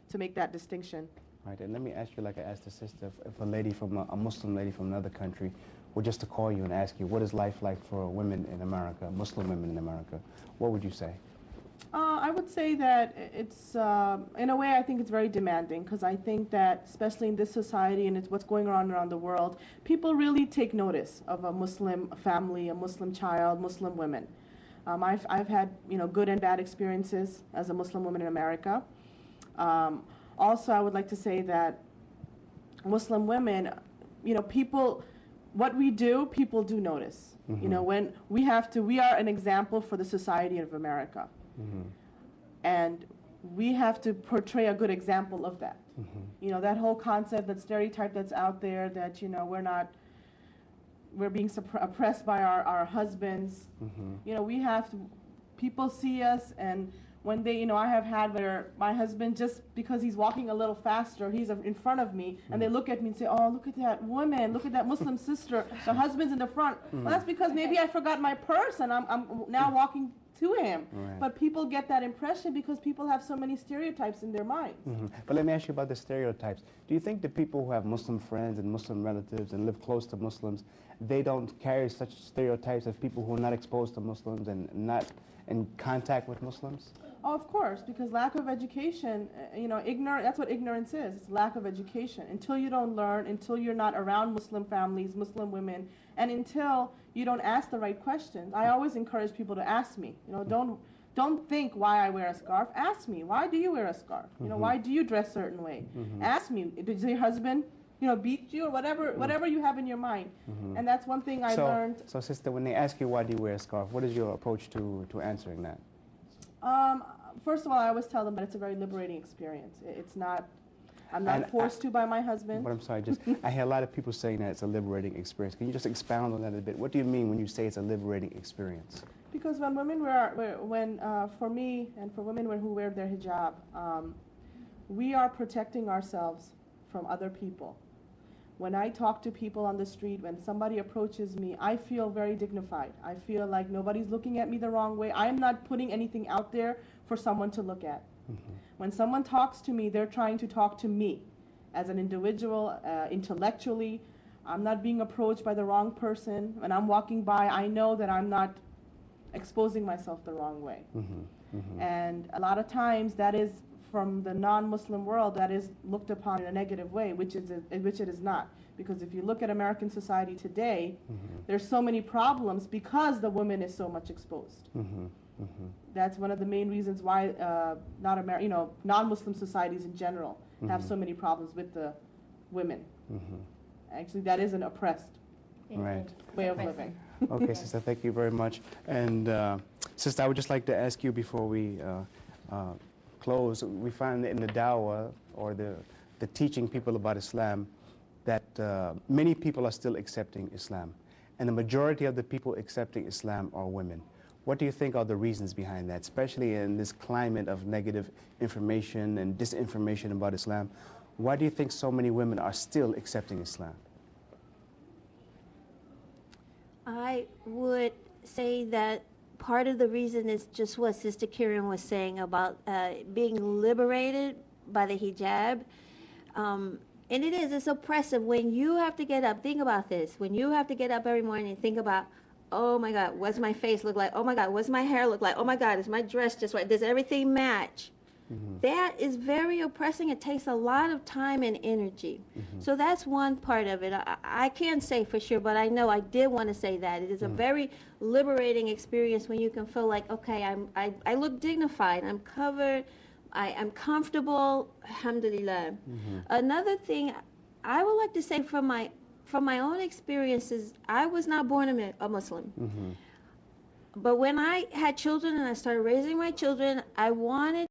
to make that distinction. Right, and let me ask you, like I asked the sister, if a lady from a Muslim lady from another country were just to call you and ask you, what is life like for women in America, Muslim women in America, what would you say? I would say that it's, in a way, I think it's very demanding, because I think that, especially in this society and it's what's going on around the world, people really take notice of a Muslim family, a Muslim child, Muslim women. I've had, good and bad experiences as a Muslim woman in America. Also, I would like to say that Muslim women, people, what we do, people do notice. Mm-hmm. When we are an example for the society of America. Mm-hmm. And we have to portray a good example of that. Mm-hmm. That whole concept, that stereotype that's out there that, we're being oppressed by our husbands. Mm-hmm. People see us, and when they, I have had where my husband, just because he's walking a little faster, he's in front of me, and they look at me and say, oh, look at that woman, look at that Muslim sister, the husband's in the front. Mm-hmm. Well, that's because maybe I forgot my purse, and I'm now walking to him. Right. But people get that impression because people have so many stereotypes in their minds. Mm-hmm. But let me ask you about the stereotypes. Do you think the people who have Muslim friends and Muslim relatives and live close to Muslims, they don't carry such stereotypes as people who are not exposed to Muslims and not in contact with Muslims? Oh, of course, because lack of education, that's what ignorance is. It's lack of education. Until you don't learn, until you're not around Muslim families, Muslim women, and until you don't ask the right questions. I always encourage people to ask me. Don't think why I wear a scarf. Ask me, why do you wear a scarf? Why do you dress a certain way? Ask me, did your husband beat you, or whatever you have in your mind. And that's one thing I learned. So, sister, when they ask you why do you wear a scarf, what is your approach to answering that? First of all, I always tell them that it's a very liberating experience. I'm not forced to by my husband. But I'm sorry, I hear a lot of people saying that it's a liberating experience. Can you just expound on that a bit? What do you mean when you say it's a liberating experience? Because when women for me and for women who wear their hijab, we are protecting ourselves from other people. When I talk to people on the street, when somebody approaches me, I feel very dignified. I feel like nobody's looking at me the wrong way. I'm not putting anything out there for someone to look at. When someone talks to me, they're trying to talk to me as an individual, intellectually. I'm not being approached by the wrong person. When I'm walking by, I know that I'm not exposing myself the wrong way. And a lot of times that is, from the non-Muslim world, that is looked upon in a negative way, which it is not. Because if you look at American society today, there's so many problems because the woman is so much exposed. That's one of the main reasons why non-Muslim societies in general have so many problems with the women. Actually, that is an oppressed way of living. Okay, sister, thank you very much. And sister, I would just like to ask you before we close, we find that in the dawah, or the teaching people about Islam, that many people are still accepting Islam. And the majority of the people accepting Islam are women. What do you think are the reasons behind that, especially in this climate of negative information and disinformation about Islam? Why do you think so many women are still accepting Islam? I would say that part of the reason is just what Sister Kieran was saying about being liberated by the hijab. And it's oppressive when you have to get up. Think about this. When you have to get up every morning and think about, oh my God, what's my face look like? Oh my God, what's my hair look like? Oh my God, is my dress just right? Does everything match? That is very oppressing. It takes a lot of time and energy. So that's one part of it. I can't say for sure, but I know I did want to say that. It is a very liberating experience when you can feel like, okay, I look dignified, I'm covered, I'm comfortable, alhamdulillah. Another thing I would like to say from my own experiences, I was not born a Muslim. But when I had children and I started raising my children, I wanted